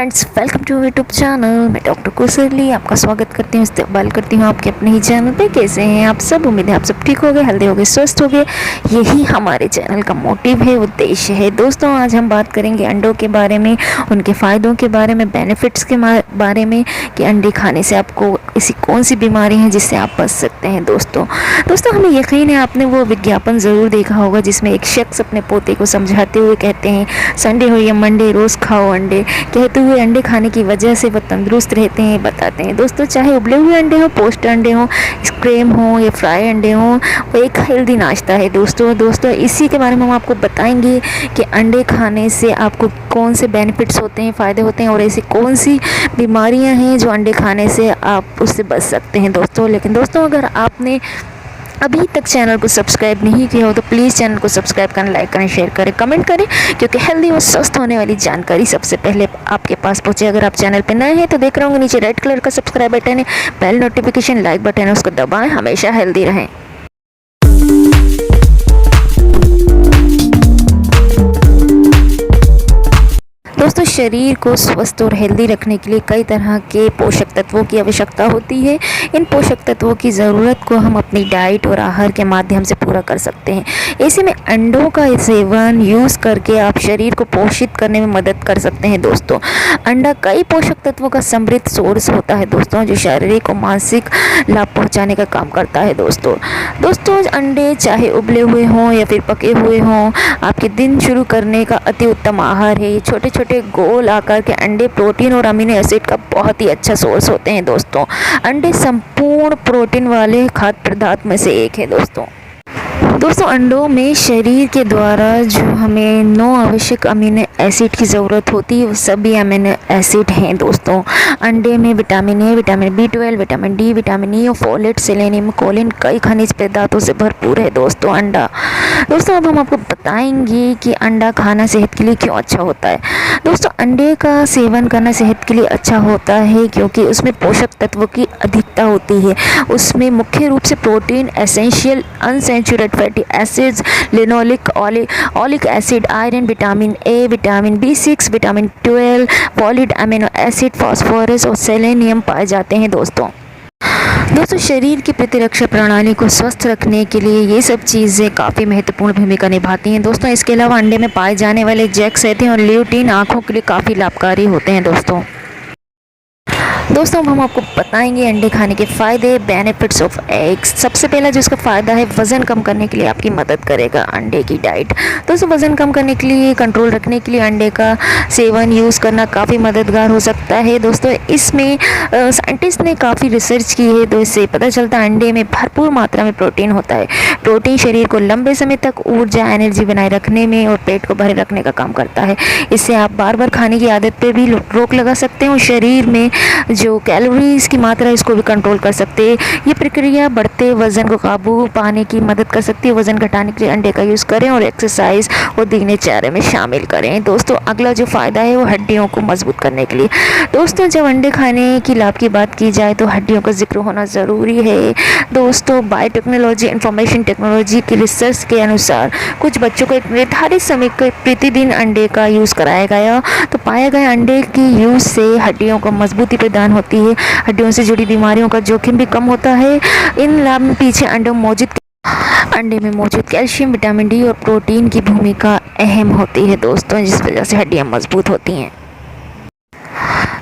Friends, welcome to YouTube channel. मैं doctor Kushali आपका स्वागत करती हूँ, इस्तेमाल करती हूँ आपके अपने ही चैनल पे। कैसे हैं आप सब? उम्मीद है आप सब ठीक हो गए, हेल्दी हो गए, स्वस्थ हो गए। यही हमारे चैनल का मोटिव है, उद्देश्य है। दोस्तों, आज हम बात करेंगे अंडों के बारे में, उनके फ़ायदों के बारे में, बेनिफिट्स के बारे में कि अंडे खाने से आपको ऐसी कौन सी बीमारी है जिससे आप बच सकते हैं। दोस्तों हमें यकीन है आपने वो विज्ञापन ज़रूर देखा होगा जिसमें एक शख्स अपने पोते को समझाते हुए कहते हैं, संडे हो या मंडे रोज़ खाओ अंडे। कहते हुए अंडे खाने की वजह से वह तंदुरुस्त रहते हैं, बताते हैं। दोस्तों, चाहे उबले हुए अंडे हों, पोस्ट अंडे हों, स्क्रेम हों या फ्राई अंडे हों, वो एक हेल्दी नाश्ता है। दोस्तों इसी के बारे में हम आपको बताएंगे कि अंडे खाने से आपको कौन से बेनिफिट्स होते हैं, फ़ायदे होते हैं और ऐसी कौन सी बीमारियां हैं जो अंडे खाने से आप उससे बच सकते हैं। लेकिन दोस्तों, अगर आपने अभी तक चैनल को सब्सक्राइब नहीं किया हो तो प्लीज़ चैनल को सब्सक्राइब करें, लाइक करें, शेयर करें, कमेंट करें, क्योंकि हेल्दी और स्वस्थ होने वाली जानकारी सबसे पहले आपके पास पहुंचे। अगर आप चैनल पर नए हैं तो देख रहे होंगे नीचे रेड कलर का सब्सक्राइब बटन है, बेल नोटिफिकेशन लाइक बटन है, उसको दबाएं। हमेशा हेल्दी रहें। दोस्तों, शरीर को स्वस्थ और हेल्दी रखने के लिए कई तरह के पोषक तत्वों की आवश्यकता होती है। इन पोषक तत्वों की ज़रूरत को हम अपनी डाइट और आहार के माध्यम से पूरा कर सकते हैं। ऐसे में अंडों का सेवन यूज़ करके आप शरीर को पोषित करने में मदद कर सकते हैं। दोस्तों, अंडा कई पोषक तत्वों का समृद्ध सोर्स होता है दोस्तों, जो शारीरिक और मानसिक लाभ पहुँचाने का काम करता है। दोस्तों अंडे चाहे उबले हुए हों या फिर पके हुए हों, आपके दिन शुरू करने का अति उत्तम आहार है। ये छोटे छोटे गोल आकार के अंडे प्रोटीन और अमीनो एसिड का बहुत ही अच्छा सोर्स होते हैं। दोस्तों, अंडे संपूर्ण प्रोटीन वाले खाद्य पदार्थ में से एक है। दोस्तों अंडों में शरीर के द्वारा जो हमें 9 आवश्यक अमीनो एसिड की ज़रूरत होती है, वो सभी अमीनो एसिड हैं। दोस्तों, अंडे में vitamin A, vitamin B12, vitamin D, vitamin E और फोलेट, सेलेनियम, कोलिन, कई खनिज पदार्थों से भरपूर है। दोस्तों अब हम आपको बताएंगे कि अंडा खाना सेहत के लिए क्यों अच्छा होता है। दोस्तों, अंडे का सेवन करना सेहत के लिए अच्छा होता है क्योंकि उसमें पोषक तत्वों की अधिकता होती है। उसमें मुख्य रूप से protein, essential unsaturated fatty acids, linoleic oleic acid, iron, vitamin A, vitamin B6, vitamin 12, पॉलिड अमीनो एसिड, फास्फोरस और सेलेनियम पाए जाते हैं। दोस्तों शरीर की प्रतिरक्षा प्रणाली को स्वस्थ रखने के लिए ये सब चीज़ें काफ़ी महत्वपूर्ण भूमिका निभाती हैं। दोस्तों, इसके अलावा अंडे में पाए जाने वाले जैक्सेथिन और ल्यूटीन आँखों के लिए काफ़ी लाभकारी होते हैं। दोस्तों अब हम आपको बताएंगे अंडे खाने के फ़ायदे, बेनिफिट्स ऑफ एग्स। सबसे पहला जो इसका फ़ायदा है, वज़न कम करने के लिए आपकी मदद करेगा अंडे की डाइट। दोस्तों, वज़न कम करने के लिए, कंट्रोल रखने के लिए अंडे का सेवन यूज़ करना काफ़ी मददगार हो सकता है। दोस्तों, इसमें साइंटिस्ट ने काफ़ी रिसर्च की है, तो इससे पता चलता है अंडे में भरपूर मात्रा में प्रोटीन होता है। प्रोटीन शरीर को लंबे समय तक ऊर्जा, एनर्जी बनाए रखने में और पेट को भरे रखने का काम करता है। इससे आप बार बार खाने की आदत पर भी रोक लगा सकते हैं और शरीर में जो कैलोरीज की मात्रा है इसको भी कंट्रोल कर सकते हैं। ये प्रक्रिया बढ़ते वज़न को काबू पाने की मदद कर सकती है। वज़न घटाने के लिए अंडे का यूज़ करें और एक्सरसाइज और दिनचर्या में शामिल करें। दोस्तों, अगला जो फ़ायदा है वो हड्डियों को मजबूत करने के लिए। दोस्तों, जब अंडे खाने की लाभ की बात की जाए तो हड्डियों का जिक्र होना ज़रूरी है। दोस्तों, बायोटेक्नोलॉजी, इंफॉर्मेशन टेक्नोलॉजी की रिसर्च के अनुसार कुछ बच्चों को एक निर्धारित समय के प्रतिदिन अंडे का यूज़ कराया गया तो पाया गया अंडे की यूज़ से हड्डियों को मजबूती प्रदान होती है। हड्डियों से जुड़ी बीमारियों का जोखिम भी कम होता है। इन लाभ में पीछे अंडे में मौजूद कैल्शियम, विटामिन डी और प्रोटीन की भूमिका अहम होती है। दोस्तों, जिस वजह से हड्डियां मजबूत होती हैं।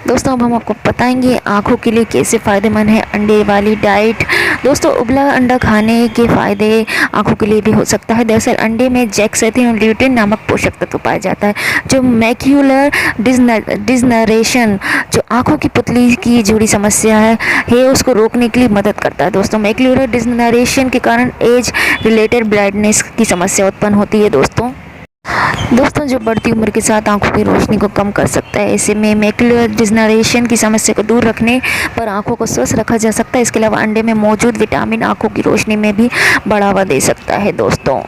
दोस्तों, अब हम आपको बताएंगे आँखों के लिए कैसे फ़ायदेमंद है अंडे वाली डाइट। दोस्तों, उबला अंडा खाने के फ़ायदे आँखों के लिए भी हो सकता है। दरअसल अंडे में जैक्सेथिन और ल्यूटिन नामक पोषक तत्व पाया जाता है, जो मैक्यूलर डिजनरेशन, जो आँखों की पुतली की जुड़ी समस्या है उसको रोकने के लिए मदद करता है। दोस्तों, मैक्यूलर डिजनरेशन के कारण एज रिलेटेड ब्लाइंडनेस की समस्या उत्पन्न होती है। दोस्तों, जो बढ़ती उम्र के साथ आंखों की रोशनी को कम कर सकता है। ऐसे में मैक्युलर डिजनरेशन की समस्या को दूर रखने पर आंखों को स्वस्थ रखा जा सकता है। इसके अलावा अंडे में मौजूद विटामिन आंखों की रोशनी में भी बढ़ावा दे सकता है। दोस्तों,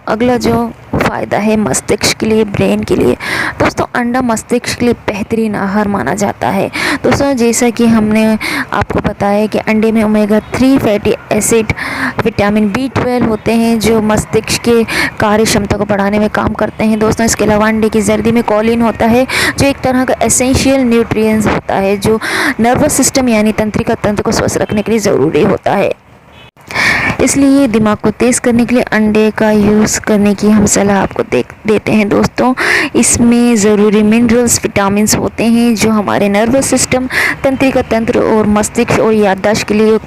अगला जो फ़ायदा है मस्तिष्क के लिए, ब्रेन के लिए। दोस्तों अंडा मस्तिष्क के लिए बेहतरीन आहार माना जाता है। दोस्तों जैसा कि हमने आपको बताया कि अंडे में omega 3 fatty acid, vitamin B12 होते हैं जो मस्तिष्क के कार्य क्षमता को बढ़ाने में काम करते हैं। दोस्तों इसके अलावा अंडे की जर्दी में कॉलिन होता है जो एक तरह का एसेंशियल न्यूट्रिएंट्स होता है जो नर्वस सिस्टम यानी तंत्रिका तंत्र को स्वस्थ रखने के लिए ज़रूरी होता है। इसलिए दिमाग को तेज़ करने के लिए अंडे का यूज़ करने की हम सलाह आपको देते हैं। दोस्तों इसमें ज़रूरी मिनरल्स, विटामिन्स होते हैं जो हमारे नर्वस सिस्टम, तंत्रिका तंत्र और मस्तिष्क और याददाश्त के लिए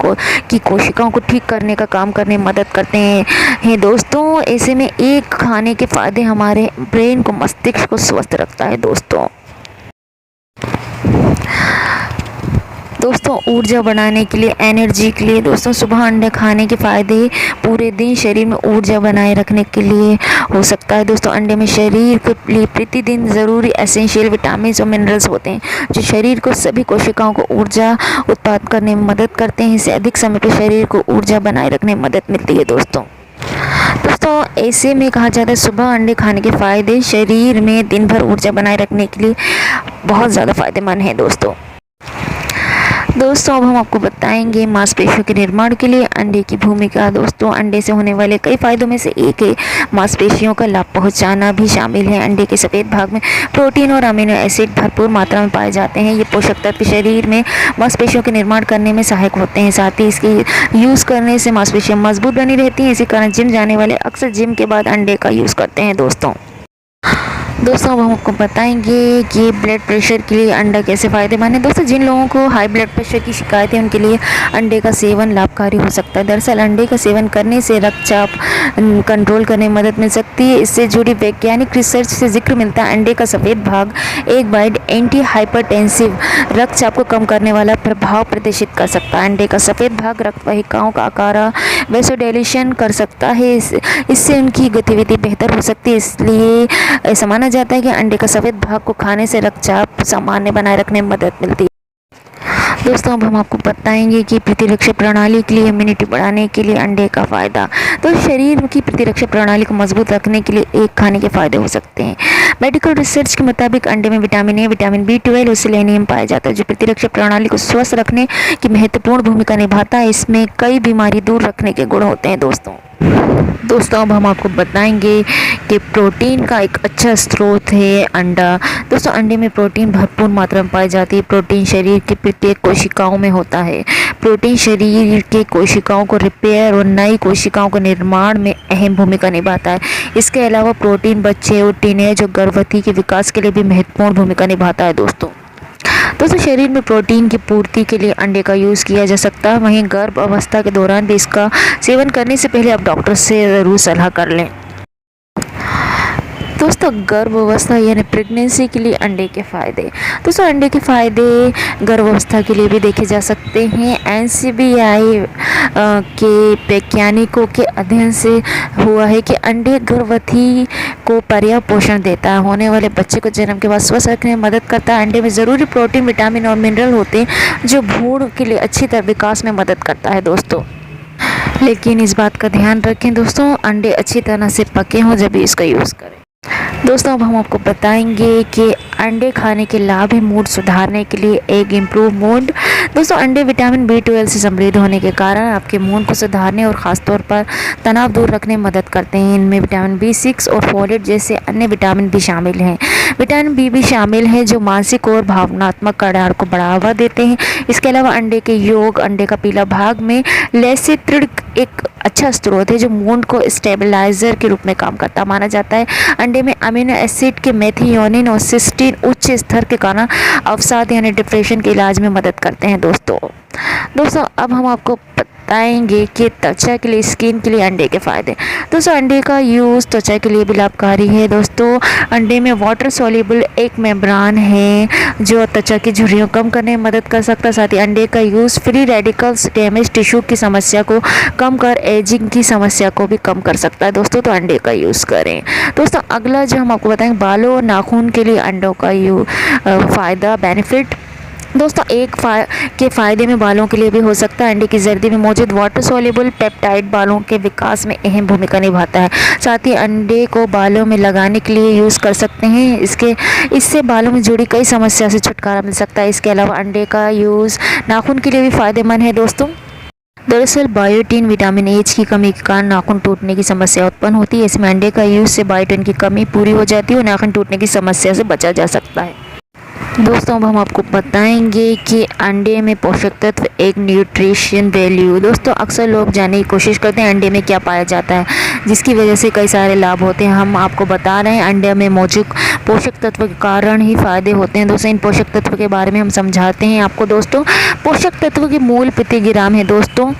की कोशिकाओं को ठीक करने का काम करने में मदद करते हैं। दोस्तों ऐसे में एक खाने के फ़ायदे हमारे ब्रेन को, मस्तिष्क को स्वस्थ रखता है। दोस्तों ऊर्जा बढ़ाने के लिए, एनर्जी के लिए, दोस्तों सुबह अंडे खाने के फ़ायदे पूरे दिन शरीर में ऊर्जा बनाए रखने के लिए हो सकता है। दोस्तों अंडे में शरीर के लिए प्रतिदिन ज़रूरी एसेंशियल विटामिन और मिनरल्स होते हैं जो शरीर को सभी कोशिकाओं को ऊर्जा उत्पादन करने में मदद करते हैं। इससे अधिक समय पर शरीर को ऊर्जा बनाए रखने में मदद मिलती है। दोस्तों ऐसे में कहा जाता है सुबह अंडे खाने के फ़ायदे शरीर में दिन भर ऊर्जा बनाए रखने के लिए बहुत ज़्यादा फ़ायदेमंद हैं। दोस्तों अब हम आपको बताएंगे मांसपेशियों के निर्माण के लिए अंडे की भूमिका। दोस्तों अंडे से होने वाले कई फायदों में से एक है मांसपेशियों का लाभ पहुंचाना भी शामिल है। अंडे के सफ़ेद भाग में प्रोटीन और अमीनो एसिड भरपूर मात्रा में पाए जाते हैं। ये पोषक तत्व शरीर में मांसपेशियों के निर्माण करने में सहायक होते हैं। साथ ही इसके यूज़ करने से मांसपेशियाँ मजबूत बनी रहती हैं। इसी कारण जिम जाने वाले अक्सर जिम के बाद अंडे का यूज़ करते हैं। दोस्तों अब हम आपको बताएंगे कि ब्लड प्रेशर के लिए अंडा कैसे फ़ायदेमंद है। दोस्तों जिन लोगों को हाई ब्लड प्रेशर की शिकायत है उनके लिए अंडे का सेवन लाभकारी हो सकता है। दरअसल अंडे का सेवन करने से रक्तचाप कंट्रोल करने में मदद मिल सकती है। इससे जुड़ी वैज्ञानिक रिसर्च से जिक्र मिलता है अंडे का सफ़ेद भाग एक बाइड एंटी हाइपरटेंसिव रक्तचाप को कम करने वाला प्रभाव प्रदर्शित कर सकता है। अंडे का सफ़ेद भाग रक्त वाहिकाओं का आकार वैसोडाइलेशन कर सकता है। इससे उनकी गतिविधि बेहतर हो सकती है। इसलिए ऐसा माना जाता है कि अंडे का सफ़ेद भाग को खाने से रक्तचाप सामान्य बनाए रखने में मदद मिलती है। दोस्तों अब हम आपको बताएंगे कि प्रतिरक्षा प्रणाली के लिए, इम्यूनिटी बढ़ाने के लिए अंडे का फ़ायदा। तो शरीर की प्रतिरक्षा प्रणाली को मजबूत रखने के लिए एक खाने के फ़ायदे हो सकते हैं। मेडिकल रिसर्च के मुताबिक अंडे में विटामिन ए, विटामिन B12 और सेलेनियम पाया जाता है जो प्रतिरक्षा प्रणाली को स्वस्थ रखने की महत्वपूर्ण भूमिका निभाता है। इसमें कई बीमारी दूर रखने के गुण होते हैं। दोस्तों अब हम आपको बताएंगे कि प्रोटीन का एक अच्छा स्रोत है अंडा। दोस्तों अंडे में प्रोटीन भरपूर मात्रा में पाई जाती है। प्रोटीन शरीर की प्रत्येक कोशिकाओं में होता है। प्रोटीन शरीर के कोशिकाओं को रिपेयर और नई कोशिकाओं के निर्माण में अहम भूमिका निभाता है। इसके अलावा प्रोटीन बच्चे और टीनेज और गर्भवती के विकास के लिए भी महत्वपूर्ण भूमिका निभाता है। दोस्तों शरीर में प्रोटीन की पूर्ति के लिए अंडे का यूज़ किया जा सकता है। वहीं गर्भ अवस्था के दौरान भी इसका सेवन करने से पहले आप डॉक्टर से ज़रूर सलाह कर लें। दोस्तों गर्भ अवस्था यानी प्रेगनेंसी के लिए अंडे के फ़ायदे। दोस्तों अंडे के फ़ायदे गर्भ अवस्था के लिए भी देखे जा सकते हैं। NCBI के वैज्ञानिकों के अध्ययन से हुआ है कि अंडे गर्भवती को पर्याप्त पोषण देता है, होने वाले बच्चे को जन्म के बाद स्वस्थ रखने में मदद करता है। अंडे में ज़रूरी प्रोटीन, विटामिन और मिनरल होते हैं जो भ्रूण के लिए अच्छी तरह विकास में मदद करता है। लेकिन इस बात का ध्यान रखें दोस्तों अंडे अच्छी तरह से पके हों जब इसका यूज़ करें। दोस्तों अब हम आपको बताएंगे कि अंडे खाने के लाभ है मूड सुधारने के लिए, एक इम्प्रूव मूड। दोस्तों अंडे विटामिन B12 से समृद्ध होने के कारण आपके मूड को सुधारने और ख़ासतौर पर तनाव दूर रखने में मदद करते हैं। इनमें विटामिन B6 और फोलेट जैसे अन्य विटामिन भी शामिल हैं। विटामिन B भी शामिल है जो मानसिक और भावनात्मक कड़ार को बढ़ावा देते हैं। इसके अलावा अंडे के योग, अंडे का पीला भाग में लेसिथिन एक अच्छा स्रोत है जो मूड को स्टेबलाइजर के रूप में काम करता माना जाता है। अंडे में अमीनो एसिड के मेथियोनिन और सिस्टीन उच्च स्तर के कारण अवसाद यानी डिप्रेशन के इलाज में मदद करते हैं। दोस्तों अब हम आपको बताएंगे कि त्वचा के लिए, स्किन के लिए अंडे के फ़ायदे। दोस्तों अंडे का यूज़ त्वचा के लिए भी लाभकारी है। दोस्तों अंडे में वाटर सोल्यूबल एक मेम्ब्रान है जो त्वचा की झुर्रियों कम करने में मदद कर सकता है। साथ ही अंडे का use free radicals damage tissue की समस्या को कम कर एजिंग की समस्या को भी कम कर सकता है। दोस्तों तो अंडे का यूज़ करें। दोस्तों अगला जो हम आपको बताएंगे बालों और नाखून के लिए अंडों का फ़ायदा, बेनिफिट। दोस्तों के फ़ायदे में बालों के लिए भी हो सकता है। अंडे की जर्दी में मौजूद वाटर सोल्यूबल पेप्टाइड बालों के विकास में अहम भूमिका निभाता है। साथ ही अंडे को बालों में लगाने के लिए यूज़ कर सकते हैं। इससे बालों में जुड़ी कई समस्या से छुटकारा मिल सकता है। इसके अलावा अंडे का यूज़ नाखून के लिए भी फ़ायदेमंद है दोस्तों। दरअसल बायोटिन विटामिन एच की कमी के कारण नाखून टूटने की समस्या उत्पन्न होती है। इसमें अंडे का यूज़ से बायोटिन की कमी पूरी हो जाती है और नाखून टूटने की समस्या से बचा जा सकता है। दोस्तों अब हम आपको बताएंगे कि अंडे में पोषक तत्व एक न्यूट्रिशन वैल्यू। दोस्तों अक्सर लोग जानने की कोशिश करते हैं अंडे में क्या पाया जाता है, जिसकी वजह से कई सारे लाभ होते हैं। हम आपको बता रहे हैं अंडे में मौजूद पोषक तत्व के कारण ही फ़ायदे होते हैं। दोस्तों इन पोषक तत्व के बारे में हम समझाते हैं आपको। दोस्तों पोषक तत्व के मूल प्रति ग्राम है दोस्तों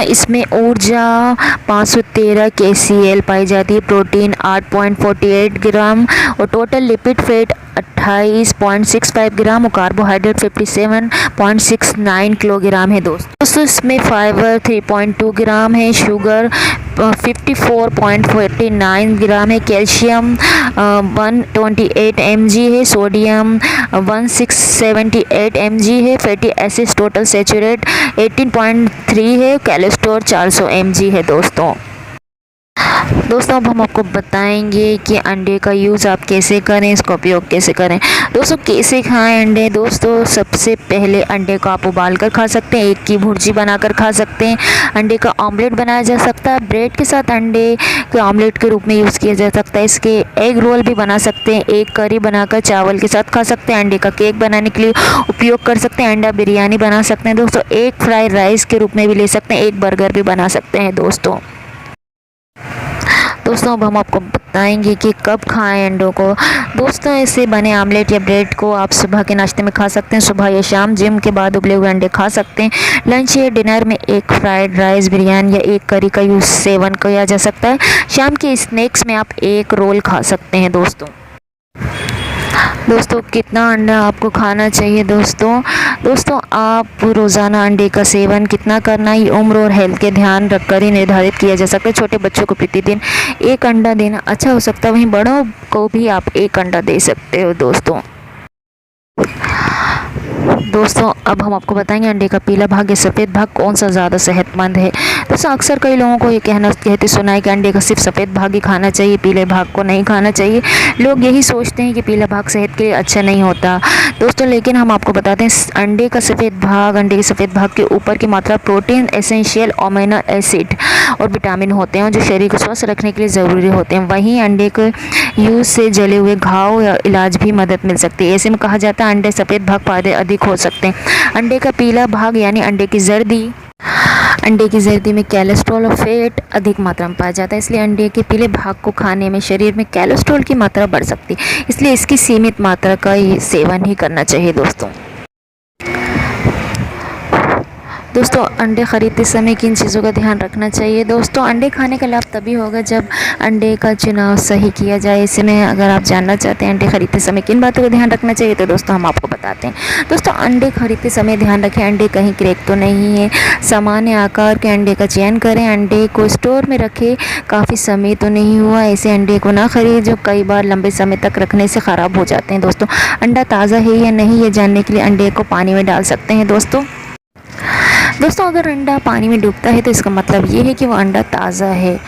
इसमें ऊर्जा 513 KCl पाई जाती है, प्रोटीन 8.48 ग्राम और टोटल लिपिड फेट 28.65 ग्राम और कार्बोहाइड्रेट 57.69 किलोग्राम है दोस्तों इसमें फाइबर 3.2 ग्राम है, शुगर 54.49 ग्राम है, कैल्शियम 128 mg है, सोडियम 1678 mg है, फैटी एसिड्स टोटल सैचुरेट 18.3 है, कोलेस्ट्रॉल 400 mg है दोस्तों अब हम आपको बताएंगे कि अंडे का यूज़ आप कैसे करें, इसका उपयोग कैसे करें। दोस्तों कैसे खाएं अंडे। दोस्तों सबसे पहले अंडे को आप उबाल कर खा सकते हैं, एक की भुर्जी बनाकर खा सकते हैं, अंडे का ऑमलेट बनाया जा सकता है, ब्रेड के साथ अंडे के ऑमलेट के रूप में यूज़ किया जा सकता है, इसके एग रोल भी बना सकते हैं, एक करी बनाकर चावल के साथ खा सकते हैं, अंडे का केक बनाने के लिए उपयोग कर सकते हैं, अंडा बिरयानी बना सकते हैं दोस्तों, एक फ्राइड राइस के रूप में भी ले सकते हैं, एक बर्गर भी बना सकते हैं दोस्तों अब हम आपको बताएंगे कि कब खाएं अंडों को। दोस्तों ऐसे बने आमलेट या ब्रेड को आप सुबह के नाश्ते में खा सकते हैं, सुबह या शाम जिम के बाद उबले हुए अंडे खा सकते हैं, लंच या डिनर में एक फ्राइड राइस बिरयानी या एक करी का यूज़ सेवन किया जा सकता है, शाम के स्नैक्स में आप एक रोल खा सकते हैं दोस्तों कितना अंडा आपको खाना चाहिए। दोस्तों आप रोज़ाना अंडे का सेवन कितना करना है उम्र और हेल्थ के ध्यान रखकर ही निर्धारित किया जा सकता है। छोटे बच्चों को प्रतिदिन एक अंडा देना अच्छा हो सकता है, वहीं बड़ों को भी आप एक अंडा दे सकते हो दोस्तों अब हम आपको बताएंगे अंडे का पीला भाग या सफ़ेद भाग कौन सा ज़्यादा सेहतमंद है। दोस्तों अक्सर कई लोगों को ये कहते सुना है कि अंडे का सिर्फ सफ़ेद भाग ही खाना चाहिए, पीले भाग को नहीं खाना चाहिए। लोग यही सोचते हैं कि पीला भाग सेहत के लिए अच्छा नहीं होता दोस्तों, लेकिन हम आपको बताते हैं अंडे के सफ़ेद भाग के ऊपर की मात्रा प्रोटीन, एसेंशियल अमीनो एसिड और विटामिन होते हैं जो शरीर को स्वस्थ रखने के लिए ज़रूरी होते हैं। वहीं अंडे के यूज़ से जले हुए घाव या इलाज भी मदद मिल सकती है। ऐसे में कहा जाता है अंडे सफ़ेद भाग फ़ायदे अधिक हो सकते हैं। अंडे का पीला भाग यानी अंडे की जर्दी में कोलेस्ट्रॉल और फैट अधिक मात्रा में पाया जाता है, इसलिए अंडे के पीले भाग को खाने में शरीर में कोलेस्ट्रॉल की मात्रा बढ़ सकती है, इसलिए इसकी सीमित मात्रा का सेवन ही करना चाहिए दोस्तों अंडे ख़रीदते समय किन चीज़ों का ध्यान रखना चाहिए। दोस्तों अंडे खाने का लाभ तभी होगा जब अंडे का चुनाव सही किया जाए। ऐसे में अगर आप जानना चाहते हैं अंडे खरीदते समय किन बातों का ध्यान रखना चाहिए तो दोस्तों हम आपको बताते हैं। दोस्तों अंडे खरीदते समय ध्यान रखें अंडे कहीं क्रैक तो नहीं है, सामान्य आकार के अंडे का चयन करें, अंडे को स्टोर में रखें, काफ़ी समय तो नहीं हुआ ऐसे अंडे को ना खरीदें जो कई बार लंबे समय तक रखने से ख़राब हो जाते हैं। दोस्तों अंडा ताज़ा है या नहीं ये जानने के लिए अंडे को पानी में डाल सकते हैं दोस्तों अगर अंडा पानी में डूबता है तो इसका मतलब ये है कि वो अंडा ताज़ा है।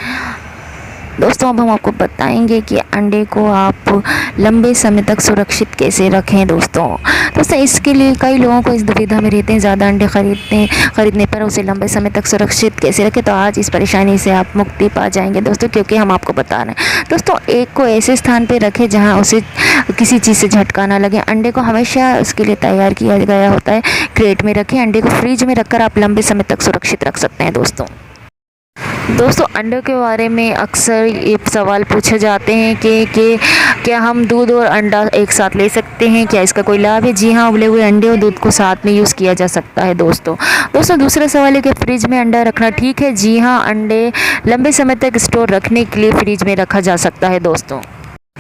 दोस्तों अब हम आपको बताएंगे कि अंडे को आप लंबे समय तक सुरक्षित कैसे रखें दोस्तों इसके लिए कई लोगों को इस दुविधा में रहते हैं ज़्यादा अंडे खरीदने पर उसे लंबे समय तक सुरक्षित कैसे रखें। तो आज इस परेशानी से आप मुक्ति पा जाएंगे दोस्तों, क्योंकि हम आपको बता रहे हैं। दोस्तों एक को ऐसे स्थान पर रखें जहां उसे किसी चीज़ से झटका ना लगे। अंडे को हमेशा उसके लिए तैयार किया गया होता है, क्रेट में रखें। अंडे को फ्रिज में रखकर आप लंबे समय तक सुरक्षित रख सकते हैं दोस्तों अंडों के बारे में अक्सर ये सवाल पूछे जाते हैं कि क्या हम दूध और अंडा एक साथ ले सकते हैं, क्या इसका कोई लाभ है। जी हाँ, उबले हुए अंडे और दूध को साथ में यूज़ किया जा सकता है दोस्तों दूसरा सवाल है कि फ्रिज में अंडा रखना ठीक है। जी हाँ, अंडे लंबे समय तक स्टोर रखने के लिए फ्रिज में रखा जा सकता है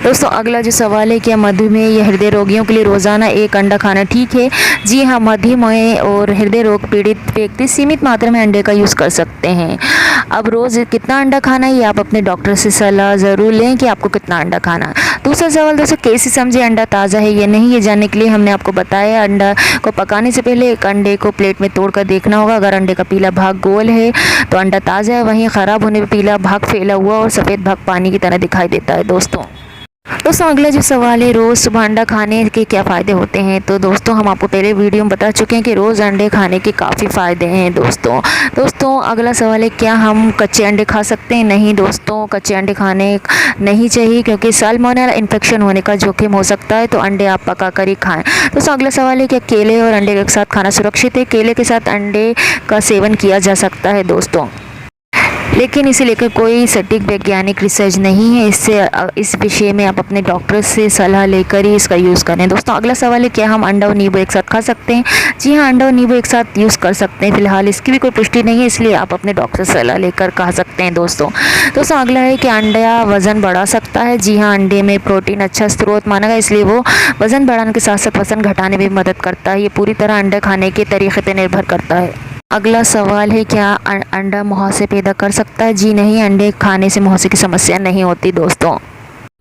दोस्तों अगला जो सवाल है, क्या मधुमेह या हृदय रोगियों के लिए रोज़ाना एक अंडा खाना ठीक है? जी हाँ, मधुमेह और हृदय रोग पीड़ित व्यक्ति सीमित मात्रा में अंडे का यूज़ कर सकते हैं। अब रोज़ कितना अंडा खाना है, ये आप अपने डॉक्टर से सलाह ज़रूर लें कि आपको कितना अंडा खाना है। दूसरा सवाल दोस्तों, कैसे समझे अंडा ताज़ा है या नहीं? ये जानने के लिए हमने आपको बताया, अंडा को पकाने से पहले एक अंडे को प्लेट में तोड़ कर देखना होगा। अगर अंडे का पीला भाग गोल है तो अंडा ताज़ा है, वहीं ख़राब होने पर पीला भाग फैला हुआ और सफ़ेद भाग पानी की तरह दिखाई देता है। दोस्तों अगला जो सवाल है, रोज़ सुबह अंडा खाने के क्या फ़ायदे होते हैं? तो दोस्तों हम आपको पहले वीडियो में बता चुके हैं कि रोज़ अंडे खाने के काफ़ी फ़ायदे हैं। दोस्तों अगला सवाल है, क्या हम कच्चे अंडे खा सकते हैं? नहीं दोस्तों, कच्चे अंडे खाने नहीं चाहिए क्योंकि साल्मोनेला इन्फेक्शन होने का जोखिम हो सकता है, तो अंडे आप पका कर ही खाएँ। दोस्तों अगला सवाल है, क्या केले और अंडे के साथ खाना सुरक्षित है? केले के साथ अंडे का सेवन किया जा सकता है दोस्तों, लेकिन इसे लेकर कोई सटीक वैज्ञानिक रिसर्च नहीं है। इस विषय में आप अपने डॉक्टर से सलाह लेकर ही इसका यूज़ करें। दोस्तों अगला सवाल है, क्या हम अंडा और नींबू एक साथ खा सकते हैं? जी हाँ, अंडा और नींबू एक साथ यूज़ कर सकते हैं। फिलहाल इसकी भी कोई पुष्टि नहीं है, इसलिए आप अपने डॉक्टर से सलाह लेकर खा सकते हैं। दोस्तों अगला है कि अंडा वज़न बढ़ा सकता है? जी हाँ, अंडे में प्रोटीन अच्छा स्रोत माना गया, इसलिए वो वज़न बढ़ाने के साथ साथ वज़न घटाने में भी मदद करता है। ये पूरी तरह अंडा खाने के तरीके पर निर्भर करता है। अगला सवाल है, क्या अंडा मुहासे पैदा कर सकता है? जी नहीं, अंडे खाने से मुहासे की समस्या नहीं होती। दोस्तों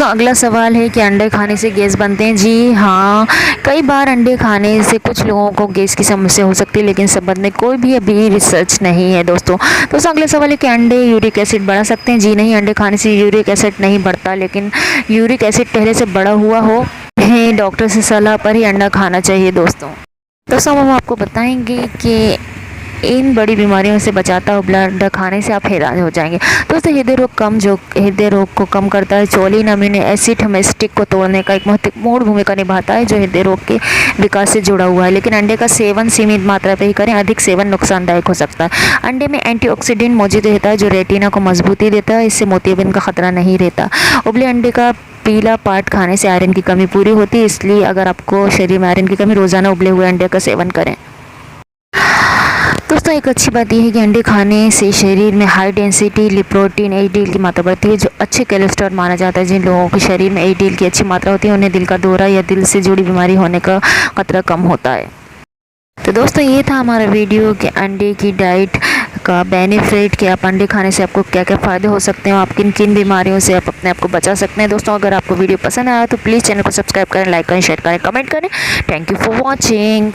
अगला सवाल है कि अंडे खाने से गैस बनते हैं? जी हाँ, कई बार अंडे खाने से कुछ लोगों को गैस की समस्या हो सकती है, लेकिन इस संबंध में कोई भी अभी रिसर्च नहीं है। दोस्तों अगला सवाल है कि अंडे यूरिक एसिड बढ़ा सकते हैं? जी नहीं, अंडे खाने से यूरिक एसिड नहीं बढ़ता, लेकिन यूरिक एसिड पहले से बढ़ा हुआ हो है डॉक्टर से सलाह पर ही अंडा खाना चाहिए। दोस्तों हम आपको बताएंगे कि इन बड़ी बीमारियों से बचाता हुआ अंडा खाने से आप हैरान हो जाएंगे। दोस्तों हृदय रोग को कम करता है। चोलिन अमीनो एसिड हेमोस्टिक को तोड़ने का एक महत्वपूर्ण भूमिका निभाता है, जो हृदय रोग के विकास से जुड़ा हुआ है। लेकिन अंडे का सेवन सीमित मात्रा पर ही करें, अधिक सेवन नुकसानदायक हो सकता है। अंडे में एंटीऑक्सीडेंट मौजूद रहता है, जो रेटिना को मजबूती देता है, इससे मोतियाबिंद का खतरा नहीं रहता। उबले अंडे का पीला पार्ट खाने से आयरन की कमी पूरी होती है, इसलिए अगर आपको शरीर में आयरन की कमी, रोज़ाना उबले हुए अंडे का सेवन करें। दोस्तों एक अच्छी बात यह है कि अंडे खाने से शरीर में हाई डेंसिटी लिपोप्रोटीन एचडीएल की मात्रा बढ़ती है, जो अच्छे कोलेस्ट्रॉल माना जाता है। जिन लोगों के शरीर में एचडीएल की अच्छी मात्रा होती है, उन्हें दिल का दौरा या दिल से जुड़ी बीमारी होने का खतरा कम होता है। तो दोस्तों ये था हमारा वीडियो कि अंडे की डाइट का बेनिफिट, कि आप अंडे खाने से आपको क्या क्या फ़ायदे हो सकते हैं, आप किन किन बीमारियों से आप अपने आप को बचा सकते हैं। दोस्तों अगर आपको वीडियो पसंद आया तो प्लीज़ चैनल को सब्सक्राइब करें, लाइक करें, शेयर करें, कमेंट करें। Thank you for watching.